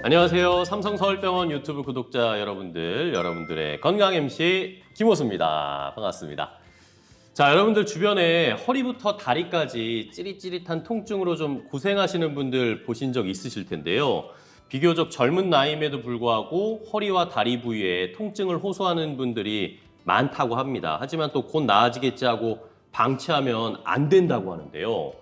안녕하세요. 삼성서울병원 유튜브 구독자 여러분들의 건강 MC 김호수입니다. 반갑습니다. 자, 여러분들 주변에 허리부터 다리까지 찌릿찌릿한 통증으로 좀 고생하시는 분들 보신 적 있으실 텐데요. 비교적 젊은 나이임에도 불구하고 허리와 다리 부위에 통증을 호소하는 분들이 많다고 합니다. 하지만 또 곧 나아지겠지 하고 방치하면 안 된다고 하는데요.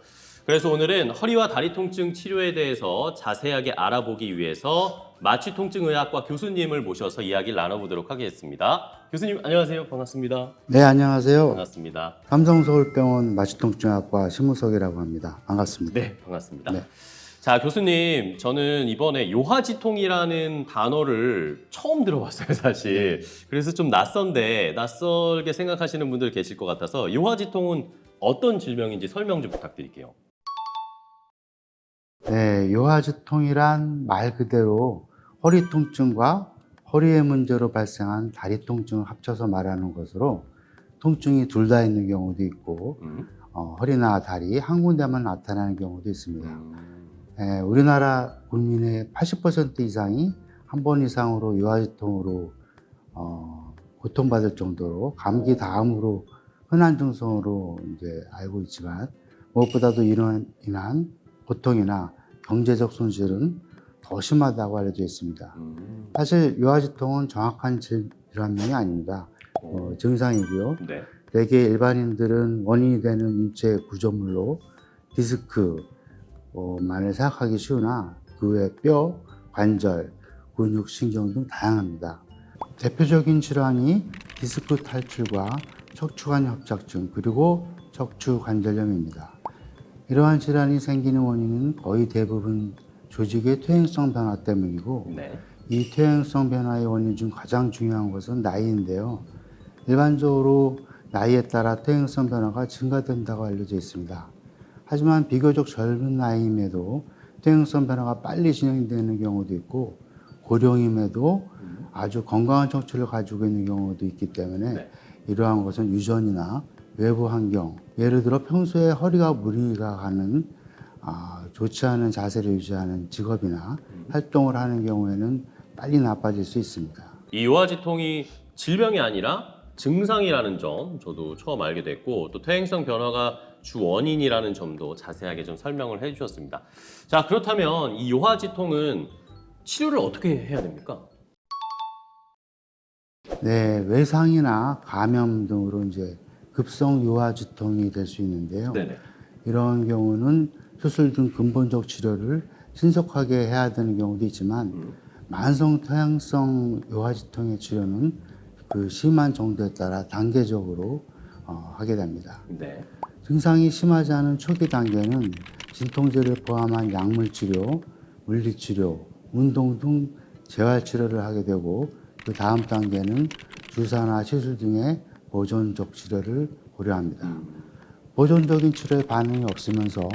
그래서 오늘은 허리와 다리 통증 치료에 대해서 자세하게 알아보기 위해서 마취통증의학과 교수님을 모셔서 이야기를 나눠보도록 하겠습니다. 교수님 안녕하세요. 반갑습니다. 네, 안녕하세요. 반갑습니다. 삼성서울병원 마취통증학과 심우석이라고 합니다. 반갑습니다. 네, 반갑습니다. 네. 자, 교수님, 저는 이번에 요하지통이라는 단어를 처음 들어봤어요, 사실. 그래서 좀 낯설게 생각하시는 분들 계실 것 같아서 요하지통은 어떤 질병인지 설명 좀 부탁드릴게요. 네, 요하지통이란 말 그대로 허리 통증과 허리의 문제로 발생한 다리 통증을 합쳐서 말하는 것으로 통증이 둘 다 있는 경우도 있고 허리나 다리 한 군데만 나타나는 경우도 있습니다. 우리나라 국민의 80% 이상이 한 번 이상으로 요하지통으로 고통받을 정도로 감기 다음으로 흔한 증상으로 이제 알고 있지만 무엇보다도 이로 인한 고통이나 경제적 손실은 더 심하다고 알려져 있습니다. 사실 요하지통은 정확한 질환명이 아닙니다. 증상이고요. 네. 대개 일반인들은 원인이 되는 인체 구조물로 디스크만을 생각하기 쉬우나 그 외 뼈, 관절, 근육, 신경 등 다양합니다. 대표적인 질환이 디스크 탈출과 척추관 협착증 그리고 척추관절염입니다. 이러한 질환이 생기는 원인은 거의 대부분 조직의 퇴행성 변화 때문이고 네. 이 퇴행성 변화의 원인 중 가장 중요한 것은 나이인데요. 일반적으로 나이에 따라 퇴행성 변화가 증가된다고 알려져 있습니다. 하지만 비교적 젊은 나이임에도 퇴행성 변화가 빨리 진행되는 경우도 있고 고령임에도 아주 건강한 척추를 가지고 있는 경우도 있기 때문에 네. 이러한 것은 유전이나 외부 환경, 예를 들어 평소에 허리가 무리가 가는 좋지 않은 자세를 유지하는 직업이나 활동을 하는 경우에는 빨리 나빠질 수 있습니다. 이 요하지통이 질병이 아니라 증상이라는 점 저도 처음 알게 됐고 또 퇴행성 변화가 주 원인이라는 점도 자세하게 좀 설명을 해주셨습니다. 자, 그렇다면 이 요하지통은 치료를 어떻게 해야 됩니까? 네, 외상이나 감염 등으로 이제 급성 요하지통이 될 수 있는데요. 네네. 이런 경우는 수술 등 근본적 치료를 신속하게 해야 되는 경우도 있지만 만성 퇴행성 요하지통의 치료는 그 심한 정도에 따라 단계적으로 하게 됩니다. 네. 증상이 심하지 않은 초기 단계는 진통제를 포함한 약물 치료, 물리 치료, 운동 등 재활 치료를 하게 되고 그 다음 단계는 주사나 시술 등의 보존적 치료를 고려합니다. 보존적인 치료에 반응이 없으면서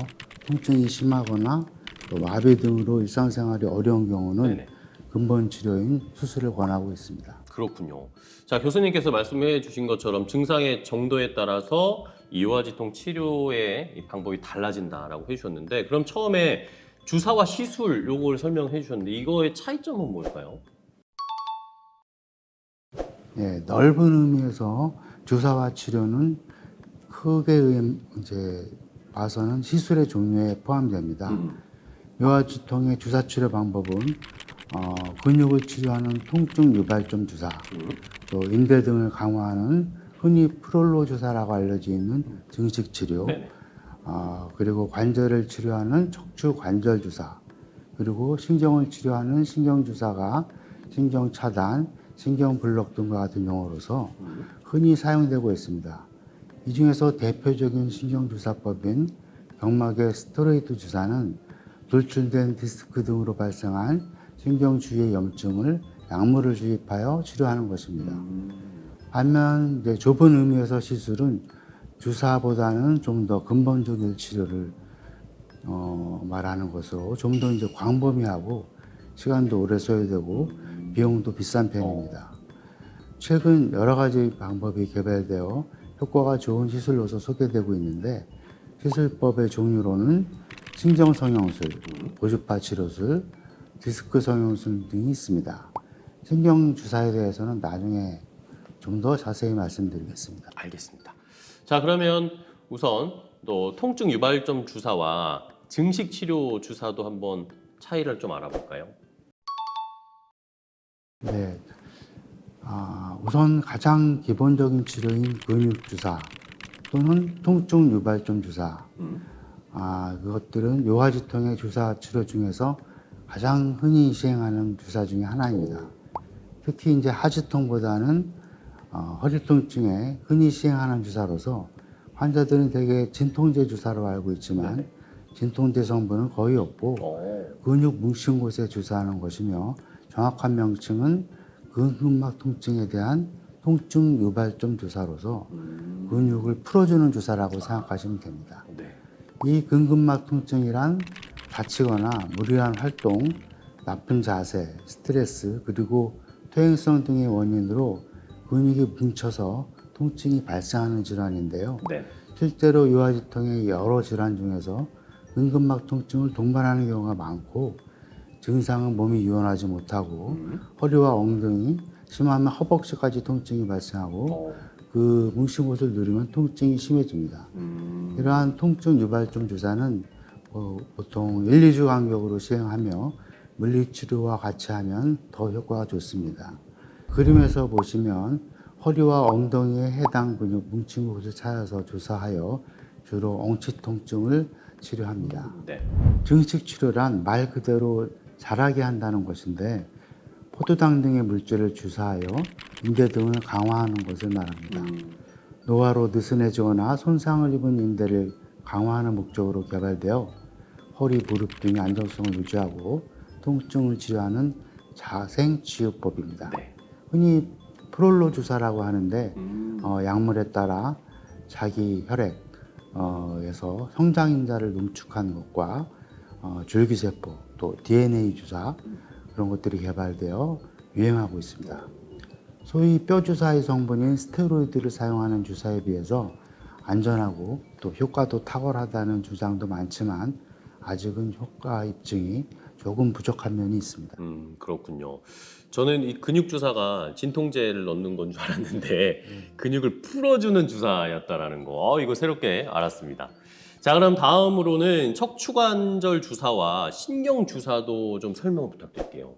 통증이 심하거나 또 마비 등으로 일상생활이 어려운 경우는 네네. 근본 치료인 수술을 권하고 있습니다. 그렇군요. 자, 교수님께서 말씀해 주신 것처럼 증상의 정도에 따라서 이 요하지통 치료의 이 방법이 달라진다라고 해주셨는데 그럼 처음에 주사와 시술 요걸 설명해 주셨는데 이거의 차이점은 뭘까요? 예, 넓은 의미에서 주사와 치료는 크게 이제 봐서는 시술의 종류에 포함됩니다. 요하지통의 주사 치료 방법은 근육을 치료하는 통증 유발점 주사, 또 인대 등을 강화하는 흔히 프롤로 주사라고 알려져 있는 증식 치료, 네네. 그리고 관절을 치료하는 척추 관절 주사, 그리고 신경을 치료하는 신경 주사가 신경 차단, 신경 블록 등과 같은 용어로서 흔히 사용되고 있습니다. 이 중에서 대표적인 신경 주사법인 경막의 스테로이드 주사는 돌출된 디스크 등으로 발생한 신경 주위의 염증을 약물을 주입하여 치료하는 것입니다. 반면 이제 좁은 의미에서 시술은 주사보다는 좀 더 근본적인 치료를 말하는 것으로 좀 더 이제 광범위하고 시간도 오래 소요되고 비용도 비싼 편입니다. 최근 여러 가지 방법이 개발되어 효과가 좋은 시술로서 소개되고 있는데 시술법의 종류로는 신경성형술, 고주파 치료술, 디스크 성형술 등이 있습니다. 신경 주사에 대해서는 나중에 좀 더 자세히 말씀드리겠습니다. 알겠습니다. 자, 그러면 우선 또 통증 유발점 주사와 증식 치료 주사도 한번 차이를 좀 알아볼까요? 네, 우선 가장 기본적인 치료인 근육 주사 또는 통증 유발점 주사. 그것들은 요하지통의 주사 치료 중에서 가장 흔히 시행하는 주사 중에 하나입니다. 특히 이제 하지통보다는 허리 통증에 흔히 시행하는 주사로서 환자들은 대개 진통제 주사로 알고 있지만 진통제 성분은 거의 없고 근육 뭉친 곳에 주사하는 것이며 정확한 명칭은 근근막 통증에 대한 통증 유발점 주사로서 근육을 풀어주는 주사라고 생각하시면 됩니다. 네. 이 근근막 통증이란 다치거나 무리한 활동, 나쁜 자세, 스트레스, 그리고 퇴행성 등의 원인으로 근육이 뭉쳐서 통증이 발생하는 질환인데요. 네. 실제로 요하지통의 여러 질환 중에서 근근막 통증을 동반하는 경우가 많고 증상은 몸이 유연하지 못하고 허리와 엉덩이, 심하면 허벅지까지 통증이 발생하고 그 뭉친 곳을 누르면 통증이 심해집니다. 이러한 통증 유발점 주사는 보통 1, 2주 간격으로 시행하며 물리치료와 같이 하면 더 효과가 좋습니다. 그림에서 보시면 허리와 엉덩이에 해당 근육 뭉친 곳을 찾아서 주사하여 주로 엉치 통증을 치료합니다. 네. 증식 치료란 말 그대로 자라게 한다는 것인데 포도당 등의 물질을 주사하여 인대 등을 강화하는 것을 말합니다. 노화로 느슨해지거나 손상을 입은 인대를 강화하는 목적으로 개발되어 허리, 무릎 등의 안정성을 유지하고 통증을 치료하는 자생치유법입니다. 네. 흔히 프롤로 주사라고 하는데 약물에 따라 자기 혈액에서 성장인자를 농축하는 것과 줄기세포 또 DNA 주사 그런 것들이 개발되어 유행하고 있습니다. 소위 뼈 주사의 성분인 스테로이드를 사용하는 주사에 비해서 안전하고 또 효과도 탁월하다는 주장도 많지만 아직은 효과 입증이 조금 부족한 면이 있습니다. 그렇군요. 저는 이 근육 주사가 진통제를 넣는 건 줄 알았는데 근육을 풀어주는 주사였다라는 거 이거 새롭게 알았습니다. 자, 그럼 다음으로는 척추관절 주사와 신경 주사도 좀 설명 부탁드릴게요.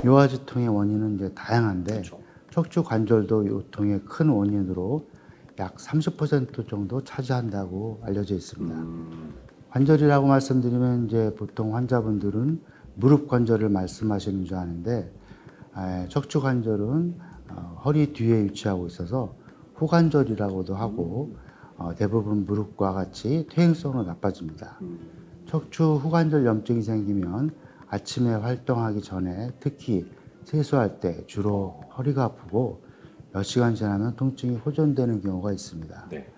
요하지통의 원인은 이제 다양한데 그렇죠. 척추 관절도 요통의 큰 원인으로 약 30% 정도 차지한다고 알려져 있습니다. 관절이라고 말씀드리면 이제 보통 환자분들은 무릎 관절을 말씀하시는 줄 아는데 척추 관절은 허리 뒤에 위치하고 있어서 후관절이라고도 하고 대부분 무릎과 같이 퇴행성으로 나빠집니다. 척추 후관절 염증이 생기면 아침에 활동하기 전에 특히 세수할 때 주로 허리가 아프고 몇 시간 지나면 통증이 호전되는 경우가 있습니다. 네.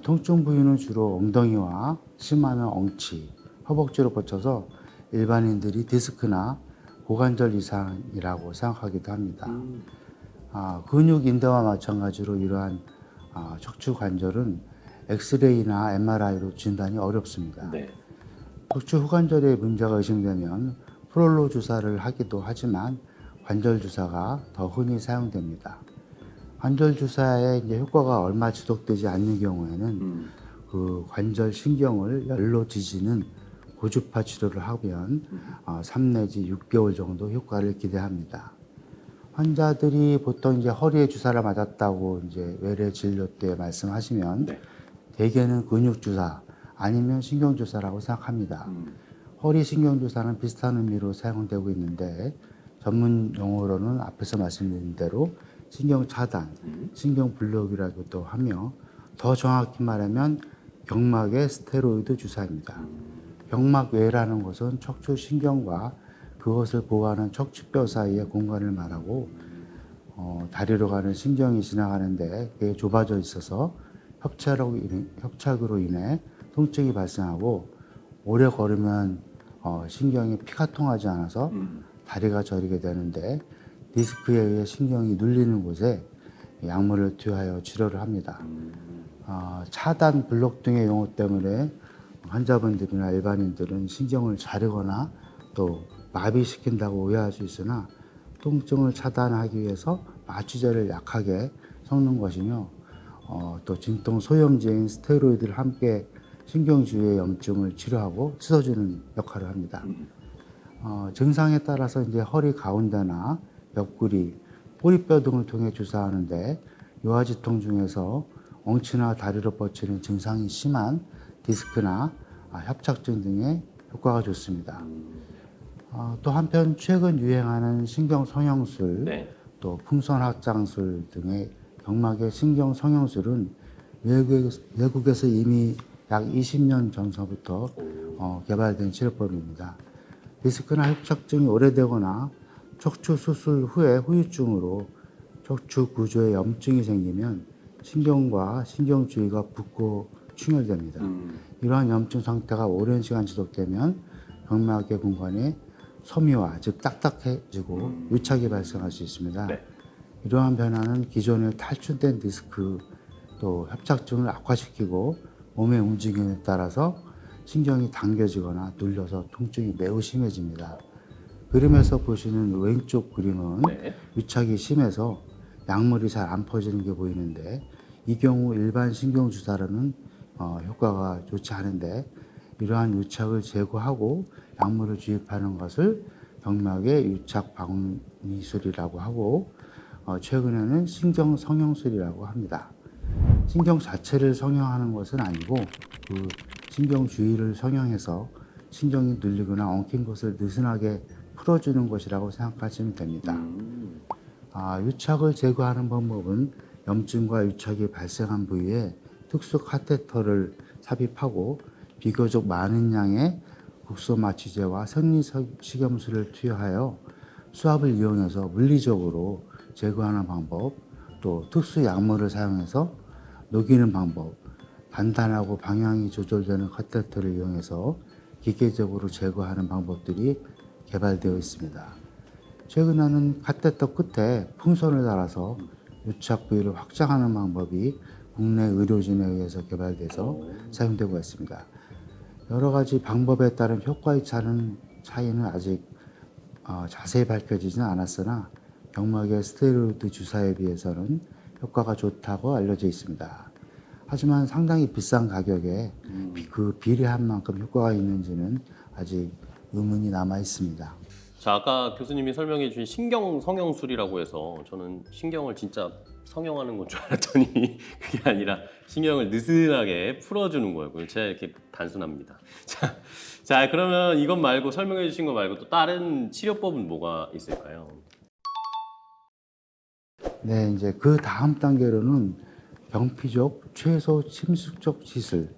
통증 부위는 주로 엉덩이와 심하면 엉치, 허벅지로 거쳐서 일반인들이 디스크나 고관절 이상이라고 생각하기도 합니다. 근육 인대와 마찬가지로 이러한 척추 관절은 엑스레이나 MRI로 진단이 어렵습니다. 네. 척추 후관절에 문제가 의심되면 프롤로 주사를 하기도 하지만 관절 주사가 더 흔히 사용됩니다. 관절 주사의 이제 효과가 얼마 지속되지 않는 경우에는 그 관절 신경을 열로 지지는 고주파 치료를 하면 3 내지 6개월 정도 효과를 기대합니다. 환자들이 보통 이제 허리에 주사를 맞았다고 이제 외래 진료 때 말씀하시면 네. 대개는 근육 주사 아니면 신경 주사라고 생각합니다. 허리 신경 주사는 비슷한 의미로 사용되고 있는데 전문 용어로는 앞에서 말씀드린 대로 신경 차단, 신경 블록이라고도 하며 더 정확히 말하면 경막의 스테로이드 주사입니다. 경막외라는 것은 척추 신경과 그것을 보호하는 척추뼈 사이의 공간을 말하고 다리로 가는 신경이 지나가는데 그게 좁아져 있어서 협착으로 인해 통증이 발생하고 오래 걸으면 신경이 피가 통하지 않아서 다리가 저리게 되는데 디스크에 의해 신경이 눌리는 곳에 약물을 투여하여 치료를 합니다. 차단, 블록 등의 용어 때문에 환자분들이나 일반인들은 신경을 자르거나 또 마비시킨다고 오해할 수 있으나 통증을 차단하기 위해서 마취제를 약하게 섞는 것이며 또 진통 소염제인 스테로이드를 함께 신경 주위의 염증을 치료하고 씻어주는 역할을 합니다. 증상에 따라서 이제 허리 가운데나 옆구리, 꼬리뼈 등을 통해 주사하는데 요하지통 중에서 엉치나 다리로 뻗치는 증상이 심한 디스크나 협착증 등의 효과가 좋습니다. 또 한편 최근 유행하는 신경 성형술, 네. 또 풍선 확장술 등의 경막의 신경 성형술은 외국에서 이미 약 20년 전서부터 개발된 치료법입니다. 디스크나 협착증이 오래되거나 척추 수술 후에 후유증으로 척추 구조에 염증이 생기면 신경과 신경 주위가 붓고 충혈됩니다. 이러한 염증 상태가 오랜 시간 지속되면 경막의 공간에 섬유화, 즉 딱딱해지고 유착이 발생할 수 있습니다. 네. 이러한 변화는 기존의 탈출된 디스크 또 협착증을 악화시키고 몸의 움직임에 따라서 신경이 당겨지거나 눌려서 통증이 매우 심해집니다. 그림에서 보시는 왼쪽 그림은 네. 유착이 심해서 약물이 잘 안 퍼지는 게 보이는데 이 경우 일반 신경 주사로는 효과가 좋지 않은데 이러한 유착을 제거하고 약물을 주입하는 것을 경막의 유착 방미술이라고 하고 최근에는 신경 성형술이라고 합니다. 신경 자체를 성형하는 것은 아니고 그 신경 주위를 성형해서 신경이 눌리거나 엉킨 것을 느슨하게 풀어주는 것이라고 생각하시면 됩니다. 유착을 제거하는 방법은 염증과 유착이 발생한 부위에 특수 카테터를 삽입하고 비교적 많은 양의 국소 마취제와 생리식염수를 투여하여 수압을 이용해서 물리적으로 제거하는 방법, 또 특수 약물을 사용해서 녹이는 방법, 단단하고 방향이 조절되는 카테터를 이용해서 기계적으로 제거하는 방법들이 개발되어 있습니다. 최근에는 카테터 끝에 풍선을 달아서 유착 부위를 확장하는 방법이 국내 의료진에 의해서 개발돼서 사용되고 있습니다. 여러 가지 방법에 따른 효과의 차이는 아직 자세히 밝혀지지는 않았으나 경막의 스테로이드 주사에 비해서는 효과가 좋다고 알려져 있습니다. 하지만 상당히 비싼 가격에 그 비례한 만큼 효과가 있는지는 아직 의문이 남아 있습니다. 자, 아까 교수님이 설명해 주신 신경 성형술이라고 해서 저는 신경을 진짜 성형하는 건 줄 알았더니 그게 아니라 신경을 느슨하게 풀어주는 거였고요. 제가 이렇게 단순합니다. 자, 그러면 이것 말고 설명해 주신 거 말고 또 다른 치료법은 뭐가 있을까요? 네, 이제 그 다음 단계로는 병피적 최소 침수적 시술.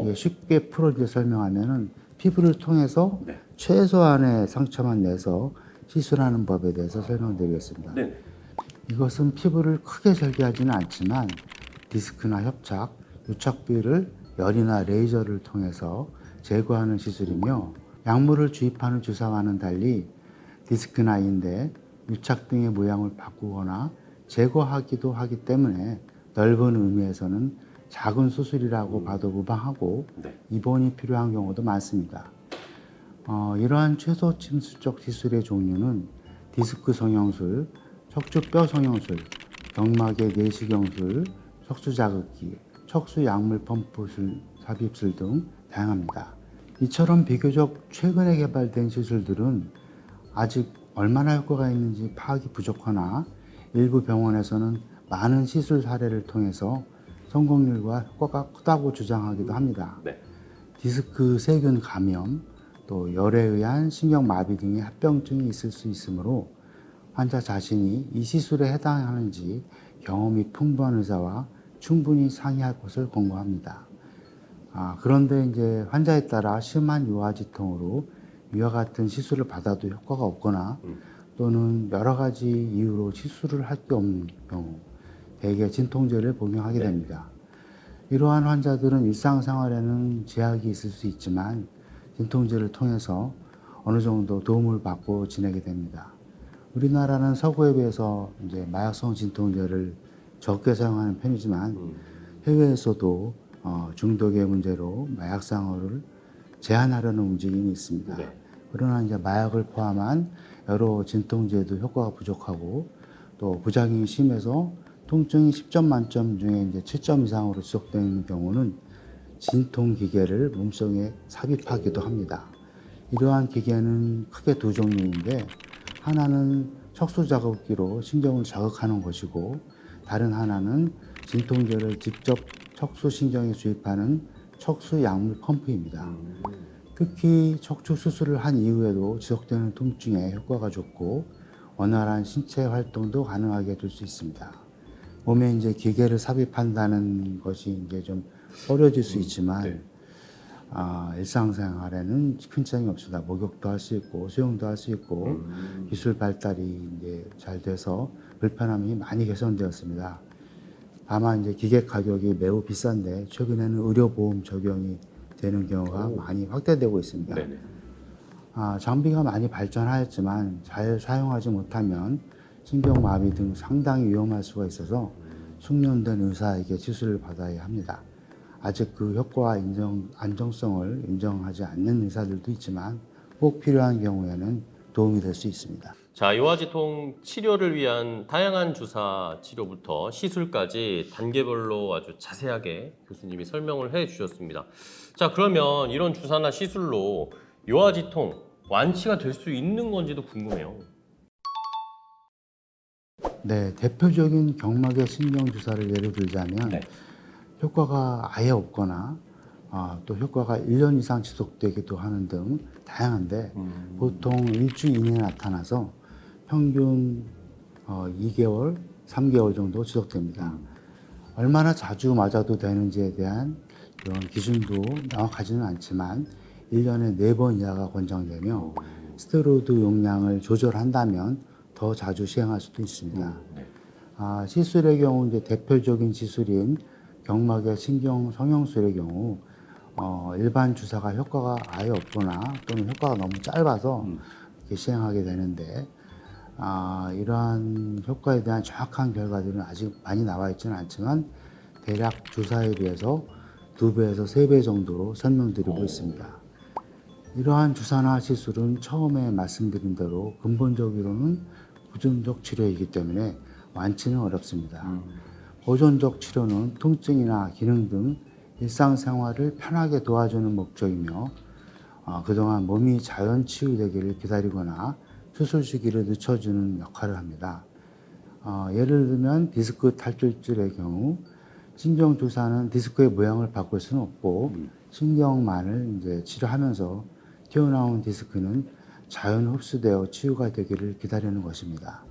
이게 쉽게 풀어 이제 설명하면은 피부를 통해서 네. 최소한의 상처만 내서 시술하는 법에 대해서 설명드리겠습니다. 네. 이것은 피부를 크게 절개하지는 않지만 디스크나 협착, 유착 부위를 열이나 레이저를 통해서 제거하는 시술이며 약물을 주입하는 주사와는 달리 디스크나 인대, 유착 등의 모양을 바꾸거나 제거하기도 하기 때문에 넓은 의미에서는 작은 수술이라고 봐도 무방하고 네. 입원이 필요한 경우도 많습니다. 이러한 최소 침수적 시술의 종류는 디스크 성형술, 척추뼈 성형술, 경막의 내시경술, 척수 자극기, 척수 약물 펌프술, 삽입술 등 다양합니다. 이처럼 비교적 최근에 개발된 시술들은 아직 얼마나 효과가 있는지 파악이 부족하나 일부 병원에서는 많은 시술 사례를 통해서 성공률과 효과가 크다고 주장하기도 합니다. 네. 디스크 세균 감염, 또 열에 의한 신경마비 등의 합병증이 있을 수 있으므로 환자 자신이 이 시술에 해당하는지 경험이 풍부한 의사와 충분히 상의할 것을 권고합니다. 그런데 이제 환자에 따라 심한 요하지통으로 이와 같은 시술을 받아도 효과가 없거나 또는 여러 가지 이유로 시술을 할 게 없는 경우 대개 진통제를 복용하게 됩니다. 이러한 환자들은 일상생활에는 제약이 있을 수 있지만 진통제를 통해서 어느 정도 도움을 받고 지내게 됩니다. 우리나라는 서구에 비해서 이제 마약성 진통제를 적게 사용하는 편이지만 해외에서도 중독의 문제로 마약상을 제한하려는 움직임이 있습니다. 네. 그러나 이제 마약을 포함한 여러 진통제도 효과가 부족하고 또 부작용이 심해서 통증이 10점 만점 중에 이제 7점 이상으로 지속되는 경우는 진통 기계를 몸속에 삽입하기도 합니다. 이러한 기계는 크게 두 종류인데 하나는 척수 자극기로 신경을 자극하는 것이고 다른 하나는 진통제를 직접 척수 신경에 주입하는 척수 약물 펌프입니다. 특히 척추 수술을 한 이후에도 지속되는 통증에 효과가 좋고 원활한 신체 활동도 가능하게 해줄 수 있습니다. 몸에 이제 기계를 삽입한다는 것이 이제 좀 어려질 수 있지만 네. 일상생활에는 큰 차이가 없습니다. 목욕도 할 수 있고 수영도 할 수 있고 기술 발달이 이제 잘 돼서 불편함이 많이 개선되었습니다. 다만 이제 기계 가격이 매우 비싼데 최근에는 의료보험 적용이 되는 경우가 많이 확대되고 있습니다. 네네. 장비가 많이 발전하였지만 잘 사용하지 못하면 신경마비 등 상당히 위험할 수가 있어서 숙련된 의사에게 치수를 받아야 합니다. 아직 그 효과와 안정성을 인정하지 않는 의사들도 있지만 꼭 필요한 경우에는 도움이 될 수 있습니다. 자, 요아지통 치료를 위한 다양한 주사 치료부터 시술까지 단계별로 아주 자세하게 교수님이 설명을 해 주셨습니다. 자, 그러면 이런 주사나 시술로 요아지통 완치가 될 수 있는 건지도 궁금해요. 네, 대표적인 경막의 신경 주사를 예로 들자면 네. 효과가 아예 없거나 또 효과가 1년 이상 지속되기도 하는 등 다양한데 보통 일주일 이내에 나타나서 평균 2개월, 3개월 정도 지속됩니다. 얼마나 자주 맞아도 되는지에 대한 그런 기준도 명확하지는 않지만 1년에 4번 이하가 권장되며 스테로이드 용량을 조절한다면 더 자주 시행할 수도 있습니다. 네. 시술의 경우 이제 대표적인 시술인 경막의 신경 성형술의 경우 일반 주사가 효과가 아예 없거나 또는 효과가 너무 짧아서 이렇게 시행하게 되는데 이러한 효과에 대한 정확한 결과들은 아직 많이 나와 있지는 않지만 대략 주사에 비해서 2배에서 3배 정도로 설명드리고 있습니다. 이러한 주사나 시술은 처음에 말씀드린 대로 근본적으로는 보존적 치료이기 때문에 완치는 어렵습니다. 보존적 치료는 통증이나 기능 등 일상생활을 편하게 도와주는 목적이며 그동안 몸이 자연 치유되기를 기다리거나 수술 시기를 늦춰주는 역할을 합니다. 예를 들면 디스크 탈출질의 경우 신경 주사는 디스크의 모양을 바꿀 수는 없고 신경만을 이제 치료하면서 튀어나온 디스크는 자연 흡수되어 치유가 되기를 기다리는 것입니다.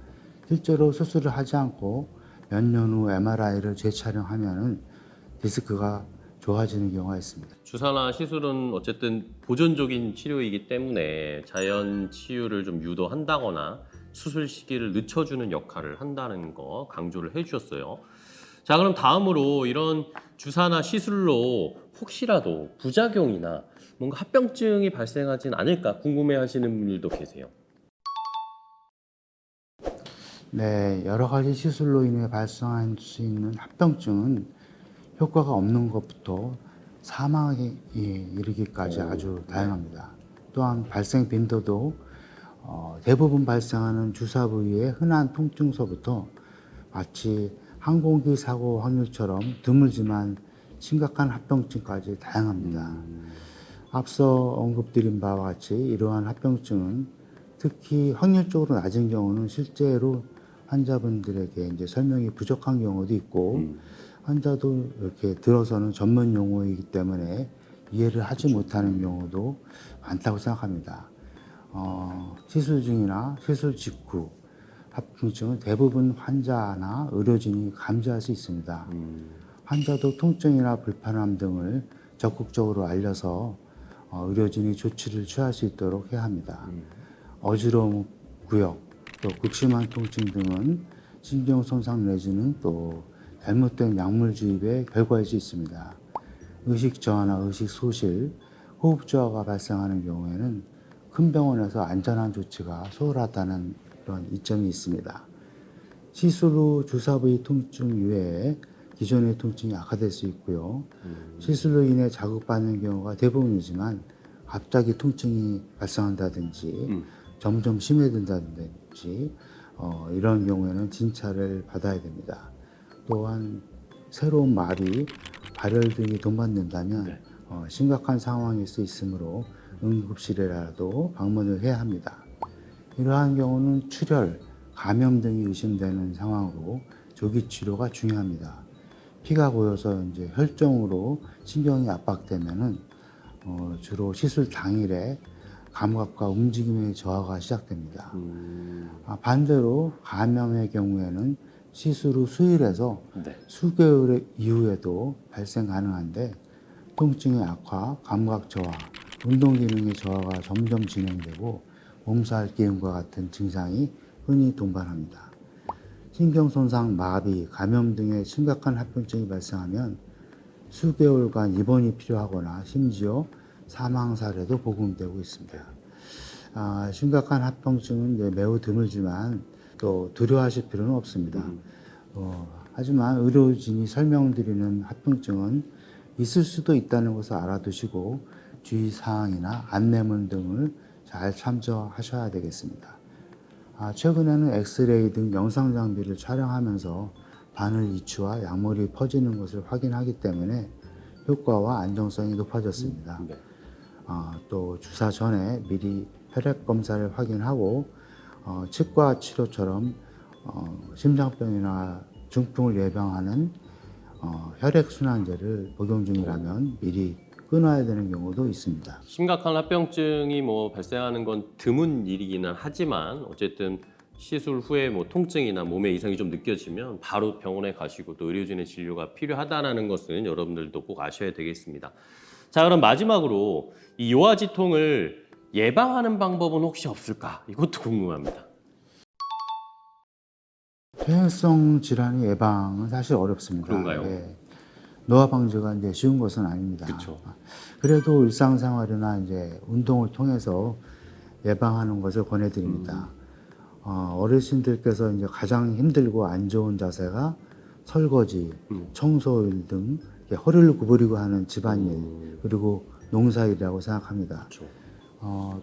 실제로 수술을 하지 않고 몇 년 후 MRI를 재촬영하면 디스크가 좋아지는 경우가 있습니다. 주사나 시술은 어쨌든 보존적인 치료이기 때문에 자연 치유를 좀 유도한다거나 수술 시기를 늦춰주는 역할을 한다는 거 강조를 해주셨어요. 자, 그럼 다음으로 이런 주사나 시술로 혹시라도 부작용이나 뭔가 합병증이 발생하진 않을까 궁금해하시는 분들도 계세요. 네, 여러 가지 시술로 인해 발생할 수 있는 합병증은 효과가 없는 것부터 사망에 이르기까지 아주 다양합니다. 또한 발생 빈도도 대부분 발생하는 주사 부위의 흔한 통증서부터 마치 항공기 사고 확률처럼 드물지만 심각한 합병증까지 다양합니다. 앞서 언급드린 바와 같이 이러한 합병증은 특히 확률적으로 낮은 경우는 실제로 환자분들에게 이제 설명이 부족한 경우도 있고 환자도 이렇게 들어서는 전문 용어이기 때문에 이해를 하지 못하는 경우도 많다고 생각합니다. 시술 중이나 시술 직후 합병증은 대부분 환자나 의료진이 감지할 수 있습니다. 환자도 통증이나 불편함 등을 적극적으로 알려서 의료진이 조치를 취할 수 있도록 해야 합니다. 어지러움, 구역, 또 극심한 통증 등은 신경 손상 내지는 또 잘못된 약물 주입의 결과일 수 있습니다. 의식 저하나 의식 소실, 호흡 저하가 발생하는 경우에는 큰 병원에서 안전한 조치가 소홀하다는 그런 이점이 있습니다. 시술 후 주사 부위 통증 이외에 기존의 통증이 악화될 수 있고요. 시술로 인해 자극받는 경우가 대부분이지만 갑자기 통증이 발생한다든지 점점 심해진다든지 이런 경우에는 진찰을 받아야 됩니다. 또한 새로운 말이 발열 등이 동반된다면 네. 심각한 상황일 수 있으므로 응급실에라도 방문을 해야 합니다. 이러한 경우는 출혈, 감염 등이 의심되는 상황으로 조기 치료가 중요합니다. 피가 고여서 이제 혈종으로 신경이 압박되면은 주로 시술 당일에 감각과 움직임의 저하가 시작됩니다. 반대로 감염의 경우에는 시술 후 수일에서 네. 수개월 이후에도 발생 가능한데 통증의 악화, 감각 저하, 운동 기능의 저하가 점점 진행되고 몸살 기운과 같은 증상이 흔히 동반합니다. 신경 손상, 마비, 감염 등의 심각한 합병증이 발생하면 수개월간 입원이 필요하거나 심지어 사망 사례도 보고되고 있습니다. 심각한 합병증은 이제 매우 드물지만 또 두려워하실 필요는 없습니다. 하지만 의료진이 설명드리는 합병증은 있을 수도 있다는 것을 알아두시고 주의사항이나 안내문 등을 잘 참조하셔야 되겠습니다. 최근에는 엑스레이 등 영상 장비를 촬영하면서 바늘 이추와 약물이 퍼지는 것을 확인하기 때문에 효과와 안정성이 높아졌습니다. 네. 또 주사 전에 미리 혈액 검사를 확인하고 치과 치료처럼 심장병이나 중풍을 예방하는 혈액순환제를 복용 중이라면 미리 끊어야 되는 경우도 있습니다. 심각한 합병증이 뭐 발생하는 건 드문 일이기는 하지만 어쨌든 시술 후에 뭐 통증이나 몸에 이상이 좀 느껴지면 바로 병원에 가시고 또 의료진의 진료가 필요하다는 것은 여러분들도 꼭 아셔야 되겠습니다. 자, 그럼 마지막으로 이 요아지통을 예방하는 방법은 혹시 없을까? 이것도 궁금합니다. 퇴행성 질환의 예방은 사실 어렵습니다. 그런가요? 예. 노화 방지가 이제 쉬운 것은 아닙니다. 그쵸. 그래도 일상생활이나 이제 운동을 통해서 예방하는 것을 권해드립니다. 어르신들께서 이제 가장 힘들고 안 좋은 자세가 설거지, 청소일 등 허리를 구부리고 하는 집안일 그리고 농사일이라고 생각합니다. 그렇죠.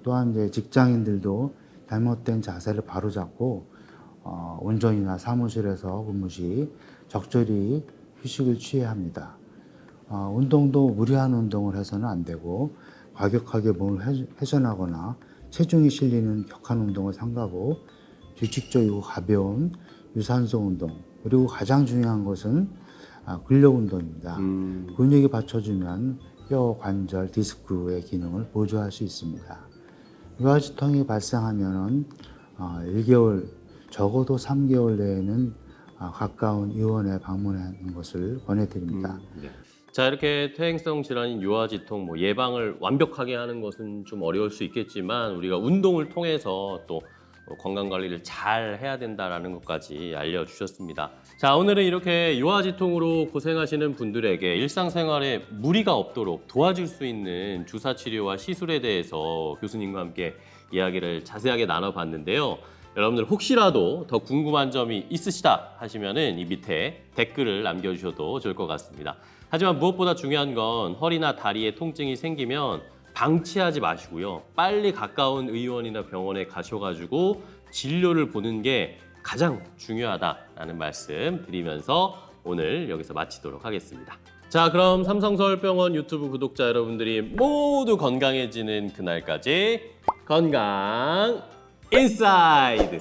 또한 이제 직장인들도 잘못된 자세를 바로잡고 온전히나 사무실에서 근무 시 적절히 휴식을 취해야 합니다. 운동도 무리한 운동을 해서는 안 되고 과격하게 몸을 회전하거나 체중이 실리는 격한 운동을 삼가고 규칙적이고 가벼운 유산소 운동 그리고 가장 중요한 것은 근력 운동입니다. 근육이 받쳐주면 뼈, 관절, 디스크의 기능을 보조할 수 있습니다. 요아지통이 발생하면은 1개월 적어도 3개월 내에는 가까운 의원에 방문하는 것을 권해드립니다. 네. 자, 이렇게 퇴행성 질환인 요아지통 뭐 예방을 완벽하게 하는 것은 좀 어려울 수 있겠지만 우리가 운동을 통해서 또 건강 관리를 잘 해야 된다는 것까지 알려주셨습니다. 자, 오늘은 이렇게 요아지통으로 고생하시는 분들에게 일상생활에 무리가 없도록 도와줄 수 있는 주사 치료와 시술에 대해서 교수님과 함께 이야기를 자세하게 나눠봤는데요. 여러분들 혹시라도 더 궁금한 점이 있으시다 하시면은 이 밑에 댓글을 남겨주셔도 좋을 것 같습니다. 하지만 무엇보다 중요한 건 허리나 다리에 통증이 생기면 방치하지 마시고요. 빨리 가까운 의원이나 병원에 가셔가지고 진료를 보는 게 가장 중요하다라는 말씀 드리면서 오늘 여기서 마치도록 하겠습니다. 자, 그럼 삼성서울병원 유튜브 구독자 여러분들이 모두 건강해지는 그날까지 건강 인사이드!